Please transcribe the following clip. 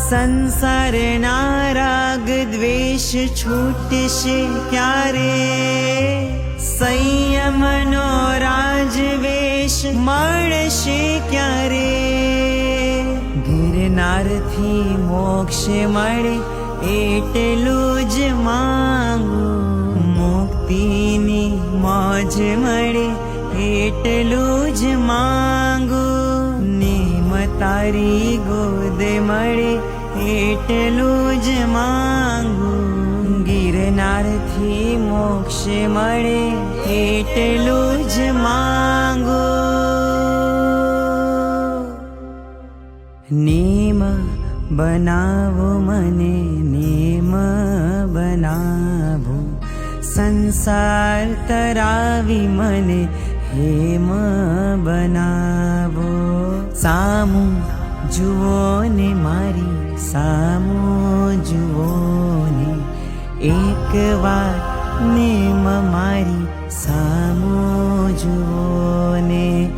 સંસારના રાગ દ્વેષ છૂટશે ક્યારે, સંયમનો રાજવેશ મળશે ક્યારે. ગિરનારથી મોક્ષ મળે એટલું જ માંગુ, મુક્તિની મોજ મળે એટલું જ માંગુ. નેમ તારી ગોદ મળે એટલું જ માંગુ, ગિરનારથી મોક્ષ મળે એટલું જ માંગુ. નેમ બનાવો મને, નેમ બનાવો, સંસાર તરાવી મને હેમ બનાવો. સામું જુઓ ને મારી, સામું જુઓ ને એક વાર, નેમ મારી સામું જુઓ.